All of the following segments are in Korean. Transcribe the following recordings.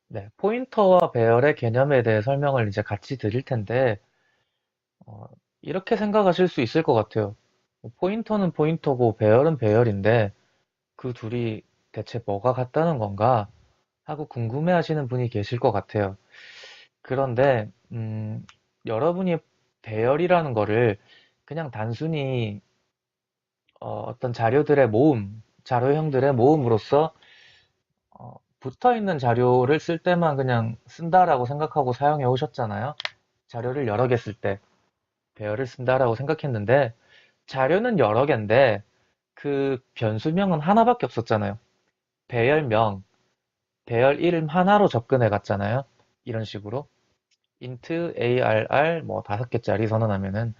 네, 포인터와 배열의 개념에 대해 설명을 이제 같이 드릴 텐데, 어, 이렇게 생각하실 수 있을 것 같아요. 포인터는 포인터고 배열은 배열인데, 그 둘이 대체 뭐가 같다는 건가 하고 궁금해 하시는 분이 계실 것 같아요. 그런데, 여러분이 배열이라는 거를 그냥 단순히 어떤 자료들의 모음, 자료형들의 모음으로써 붙어 있는 자료를 쓸 때만 그냥 쓴다라고 생각하고 사용해 오셨잖아요. 자료를 여러 개 쓸 때 배열을 쓴다라고 생각했는데 자료는 여러 개인데 그 변수명은 하나밖에 없었잖아요. 배열명, 배열 이름 하나로 접근해 갔잖아요. 이런 식으로 int arr 뭐 5개짜리 선언하면은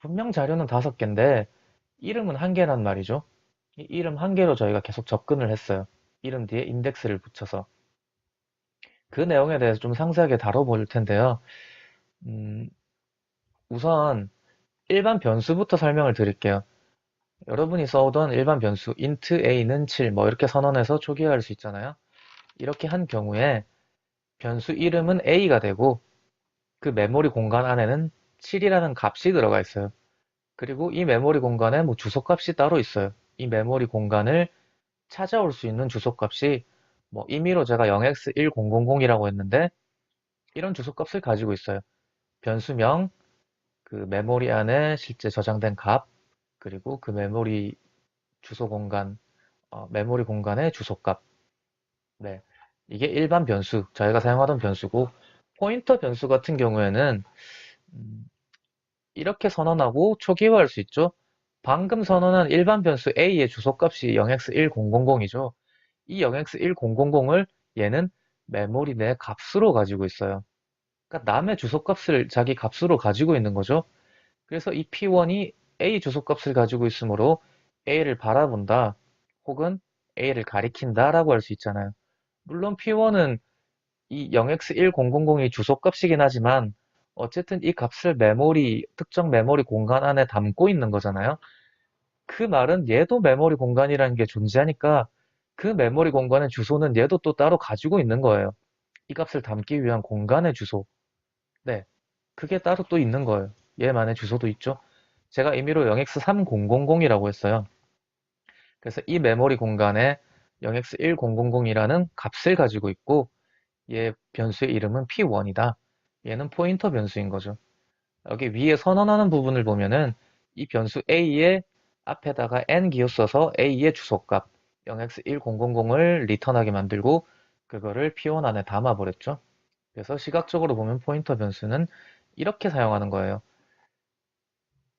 분명 자료는 5개인데 이름은 한 개란 말이죠. 이 이름 한 개로 저희가 계속 접근을 했어요. 이름 뒤에 인덱스를 붙여서 그 내용에 대해서 좀 상세하게 다뤄볼 텐데요. 음, 우선 일반 변수부터 설명을 드릴게요. 여러분이 써오던 일반 변수 int a는 7, 뭐 이렇게 선언해서 초기화할 수 있잖아요. 이렇게 한 경우에 변수 이름은 a가 되고 그 메모리 공간 안에는 7이라는 값이 들어가 있어요. 그리고 이 메모리 공간에 뭐 주소값이 따로 있어요. 이 메모리 공간을 찾아올 수 있는 주소값이 뭐 임의로 제가 0x1000이라고 했는데 이런 주소값을 가지고 있어요. 변수명, 그 메모리 안에 실제 저장된 값, 그리고 그 메모리 주소 공간, 메모리 공간의 주소값. 네. 이게 일반 변수, 저희가 사용하던 변수고, 포인터 변수 같은 경우에는, 음, 이렇게 선언하고 초기화할 수 있죠. 방금 선언한 일반 변수 A의 주소값이 0x1000이죠. 이 0x1000을 얘는 메모리 내 값으로 가지고 있어요. 그러니까 남의 주소값을 자기 값으로 가지고 있는 거죠. 그래서 이 P1이 A 주소값을 가지고 있으므로 A를 바라본다 혹은 A를 가리킨다라고 할 수 있잖아요. 물론 P1은 이 0x1000이 주소값이긴 하지만 어쨌든 이 값을 특정 메모리 공간 안에 담고 있는 거잖아요. 그 말은 얘도 메모리 공간이라는 게 존재하니까 그 메모리 공간의 주소는 얘도 또 따로 가지고 있는 거예요. 이 값을 담기 위한 공간의 주소. 네. 그게 따로 또 있는 거예요. 얘만의 주소도 있죠. 제가 임의로 0x3000이라고 했어요. 그래서 이 메모리 공간에 0x1000이라는 값을 가지고 있고 얘 변수의 이름은 p1이다. 얘는 포인터 변수인 거죠. 여기 위에 선언하는 부분을 보면은 이 변수 a의 앞에다가 n 기호 써서 a의 주소값 0x1000을 리턴하게 만들고 그거를 p1 안에 담아버렸죠. 그래서 시각적으로 보면 포인터 변수는 이렇게 사용하는 거예요.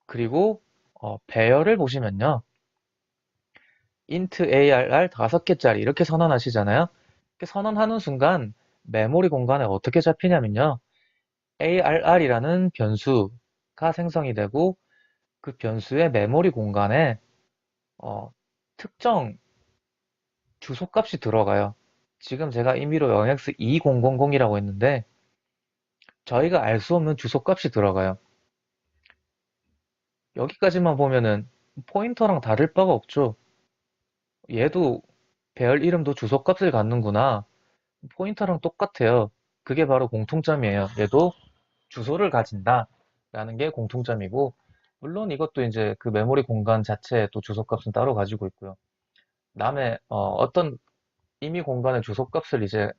그리고 배열을 보시면요. int arr 5개짜리 이렇게 선언하시잖아요. 이렇게 선언하는 순간 메모리 공간에 어떻게 잡히냐면요. arr이라는 변수가 생성이 되고 그 변수의 메모리 공간에 어, 특정 주소값이 들어가요. 지금 제가 임의로 0x2000이라고 했는데 저희가 알 수 없는 주소값이 들어가요. 여기까지만 보면은 포인터랑 다를 바가 없죠. 얘도 배열 이름도 주소값을 갖는구나. 포인터랑 똑같아요. 그게 바로 공통점이에요. 얘도 주소를 가진다. 라는 게 공통점이고, 물론 이것도 이제 그 메모리 공간 자체에 또 주소값은 따로 가지고 있고요. 남의 떤 임의 공간의 주소값을 이제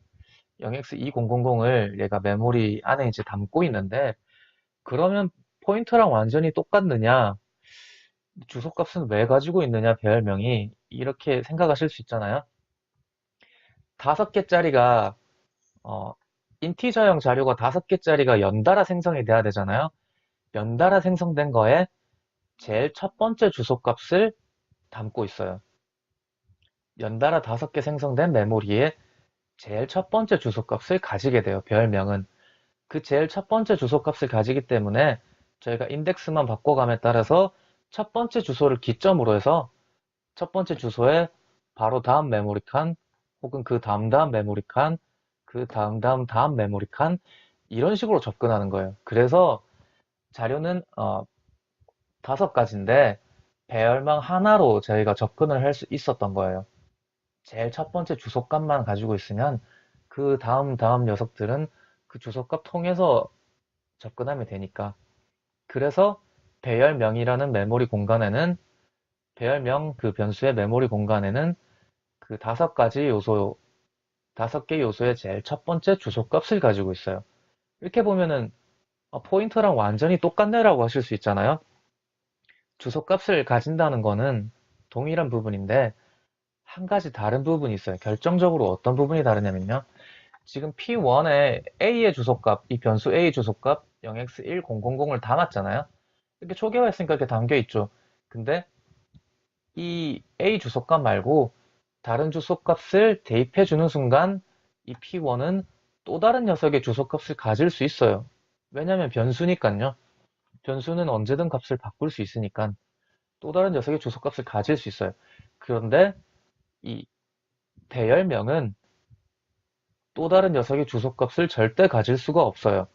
0x2000을 얘가 메모리 안에 이제 담고 있는데, 그러면 포인터랑 완전히 똑같느냐? 주소값은 왜 가지고 있느냐? 배열명이 이렇게 생각하실 수 있잖아요. 5개짜리가 어, 인티저형 자료가 5개짜리가 연달아 생성이 돼야 되잖아요. 연달아 생성된 거에 제일 첫 번째 주소값을 담고 있어요. 연달아 5개 생성된 메모리에 제일 첫 번째 주소값을 가지게 돼요. 별명은. 그 제일 첫 번째 주소값을 가지기 때문에 저희가 인덱스만 바꿔감에 따라서 첫 번째 주소를 기점으로 해서 첫 번째 주소에 바로 다음 메모리 칸 혹은 그 다음 다음 메모리 칸, 그 다음 다음 다음 메모리 칸 이런 식으로 접근하는 거예요. 그래서 자료는 5가지인데 배열망 하나로 저희가 접근을 할 수 있었던 거예요. 제일 첫 번째 주소값만 가지고 있으면 그 다음 녀석들은 그 주소값 통해서 접근하면 되니까. 그래서 배열명이라는 메모리 공간에는 배열명 그 변수의 메모리 공간에는 그 다섯 개 요소의 제일 첫 번째 주소값을 가지고 있어요. 이렇게 보면은 포인터랑 완전히 똑같네라고 하실 수 있잖아요. 주소값을 가진다는 거는 동일한 부분인데 한 가지 다른 부분이 있어요. 결정적으로 어떤 부분이 다르냐면요. 지금 P1에 A의 주소값, 이 변수 A 주소값 0x1000을 담았잖아요. 이렇게 초기화했으니까 이렇게 담겨 있죠. 근데 이 A 주소값 말고 다른 주소값을 대입해 주는 순간 이 P1은 또 다른 녀석의 주소값을 가질 수 있어요. 왜냐면 변수니까요. 변수는 언제든 값을 바꿀 수 있으니까 또 다른 녀석의 주소값을 가질 수 있어요. 그런데 이 배열명은 또 다른 녀석의 주소값을 절대 가질 수가 없어요.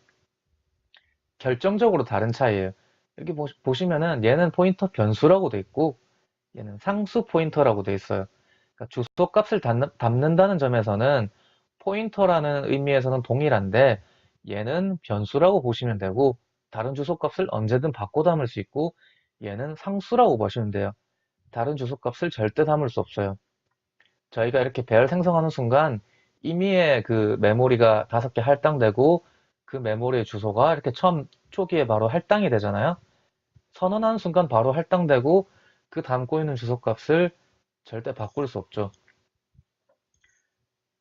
결정적으로 다른 차이예요. 여기 보시면은 얘는 포인터 변수라고 돼 있고 얘는 상수 포인터라고 돼 있어요. 그러니까 주소값을 담는다는 점에서는 포인터라는 의미에서는 동일한데 얘는 변수라고 보시면 되고 다른 주소값을 언제든 바꿔 담을 수 있고 얘는 상수라고 보시면 돼요. 다른 주소값을 절대 담을 수 없어요. 저희가 이렇게 배열 생성하는 순간 임의의 그 메모리가 5개 할당되고 그 메모리의 주소가 이렇게 처음 초기에 바로 할당이 되잖아요. 선언하는 순간 바로 할당되고 그 담고 있는 주소값을 절대 바꿀 수 없죠.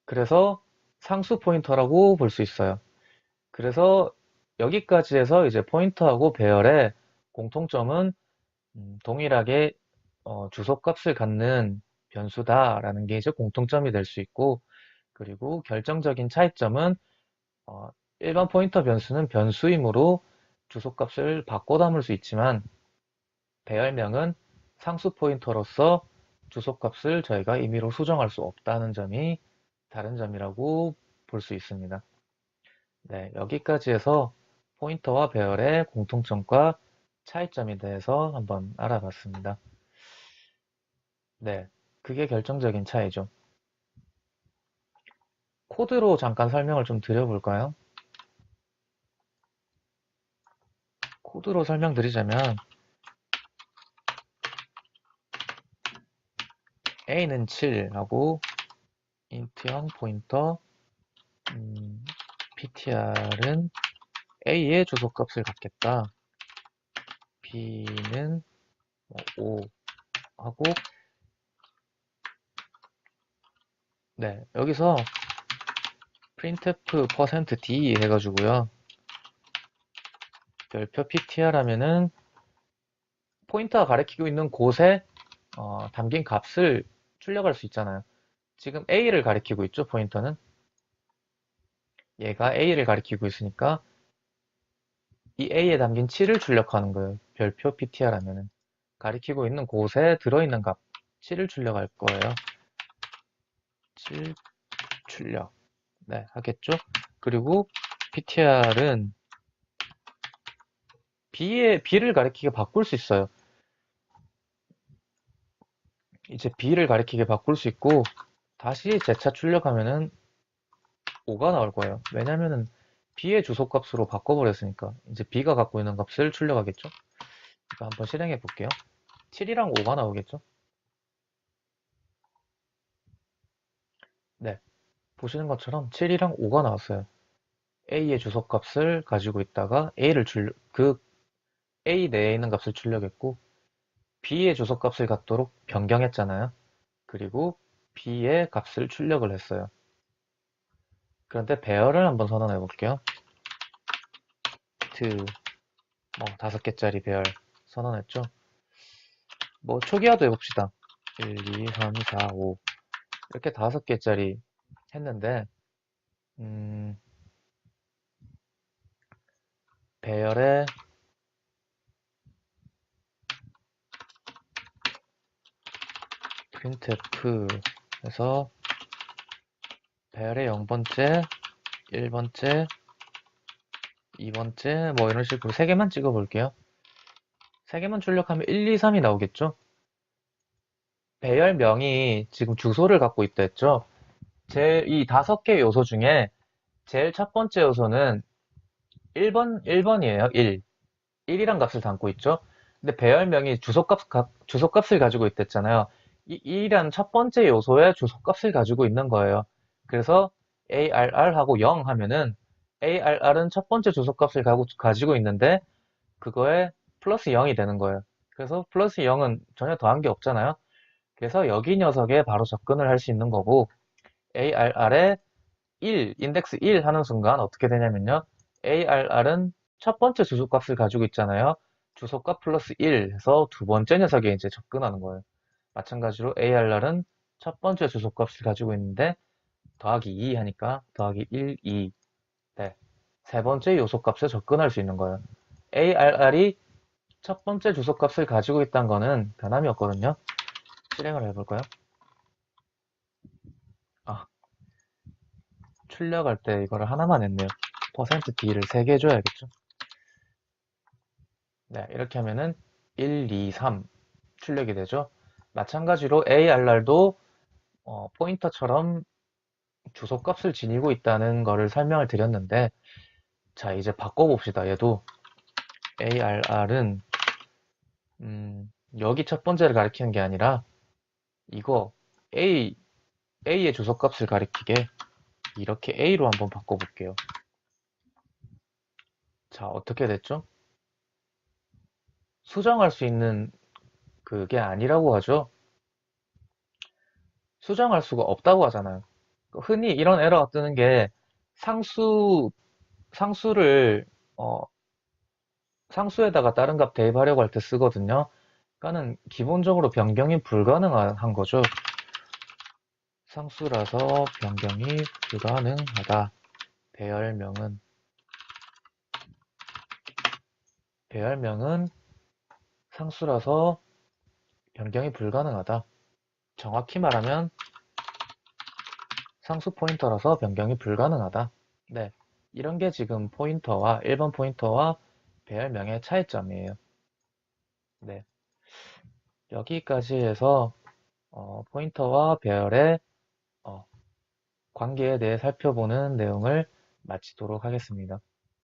그래서 상수 포인터라고 볼 수 있어요. 그래서 여기까지 해서 이제 포인터하고 배열의 공통점은 동일하게 주소값을 갖는 변수다라는 게 이제 공통점이 될 수 있고, 그리고 결정적인 차이점은 어, 일반 포인터 변수는 변수이므로 주소값을 바꿔 담을 수 있지만 배열명은 상수 포인터로서 주소값을 저희가 임의로 수정할 수 없다는 점이 다른 점이라고 볼 수 있습니다. 네, 여기까지 해서 포인터와 배열의 공통점과 차이점에 대해서 한번 알아봤습니다. 네, 그게 결정적인 차이죠. 코드로 잠깐 설명을 좀 드려볼까요? 코드로 설명드리자면 A는 7하고 int형 포인터 ptr은 A의 주소값을 갖겠다. B는 5 하고 네, 여기서 printf%d 해가지고요. 별표 ptr 하면은 포인터가 가리키고 있는 곳에 담긴 값을 출력할 수 있잖아요. 지금 A를 가리키고 있죠, 포인터는. 얘가 A를 가리키고 있으니까 이 A에 담긴 7을 출력하는 거예요. 별표 ptr 하면은. 가리키고 있는 곳에 들어있는 값 7을 출력할 거예요. 7 출력. 네, 하겠죠? 그리고 ptr은 B를 가리키게 바꿀 수 있어요. 이제 B를 가리키게 바꿀 수 있고 다시 재차 출력하면은 5가 나올 거예요. 왜냐면은 B의 주소값으로 바꿔버렸으니까 이제 B가 갖고 있는 값을 출력하겠죠. 이거 한번 실행해 볼게요. 7이랑 5가 나오겠죠. 네, 보시는 것처럼 7이랑 5가 나왔어요. A의 주소값을 가지고 있다가 그 A 내에 있는 값을 출력했고 B의 주소값을 갖도록 변경했잖아요. 그리고 B의 값을 출력을 했어요. 그런데 배열을 한번 선언해 볼게요. 뭐 5개짜리 배열 선언했죠. 뭐 초기화도 해봅시다. 1, 2, 3, 4, 5 이렇게 5개짜리 했는데 배열의 printf에서 배열의 0번째, 1번째, 2번째 뭐 이런 식으로 3개만 찍어 볼게요. 3개만 출력하면 1, 2, 3이 나오겠죠. 배열명이 지금 주소를 갖고 있다 했죠. 이 5개 요소 중에 제일 첫 번째 요소는 1번이에요. 1. 1이란 값을 담고 있죠. 근데 배열명이 주소값을 가지고 있댔잖아요. 이 1이라는 첫 번째 요소의 주소값을 가지고 있는 거예요. 그래서 ARR하고 0 하면은 ARR은 첫 번째 주소값을 가지고 있는데 그거에 플러스 0이 되는 거예요. 그래서 플러스 0은 전혀 더한 게 없잖아요. 그래서 여기 녀석에 바로 접근을 할 수 있는 거고 ARR에 1, 인덱스 1 하는 순간 어떻게 되냐면요. ARR은 첫 번째 주소값을 가지고 있잖아요. 주소값 플러스 1 해서 두 번째 녀석에 이제 접근하는 거예요. 마찬가지로 ARR은 첫 번째 주소값을 가지고 있는데 더하기 2 하니까 더하기 1, 2. 네. 세 번째 요소값에 접근할 수 있는 거예요. ARR이 첫 번째 주소값을 가지고 있다는 거는 변함이 없거든요. 실행을 해볼까요? 아, 출력할 때 이거를 하나만 했네요. %d를 3개 줘야겠죠. 네, 이렇게 하면은 1, 2, 3 출력이 되죠. 마찬가지로 ARR도 포인터처럼 주소값을 지니고 있다는 거를 설명을 드렸는데 자, 이제 바꿔봅시다. 얘도 ARR은 여기 첫 번째를 가리키는 게 아니라 이거 A의 주소값을 가리키게 이렇게 A로 한번 바꿔볼게요. 자, 어떻게 됐죠? 수정할 수 있는 그게 아니라고 하죠. 수정할 수가 없다고 하잖아요. 흔히 이런 에러가 뜨는 게 상수, 상수를, 어, 상수에다가 다른 값 대입하려고 할 때 쓰거든요. 그러니까는 기본적으로 변경이 불가능한 거죠. 상수라서 변경이 불가능하다. 배열명은, 배열명은 상수라서 변경이 불가능하다. 정확히 말하면 상수 포인터라서 변경이 불가능하다. 네. 이런 게 지금 포인터와 1번 포인터와 배열명의 차이점이에요. 네. 여기까지 해서 포인터와 배열의 어, 관계에 대해 살펴보는 내용을 마치도록 하겠습니다.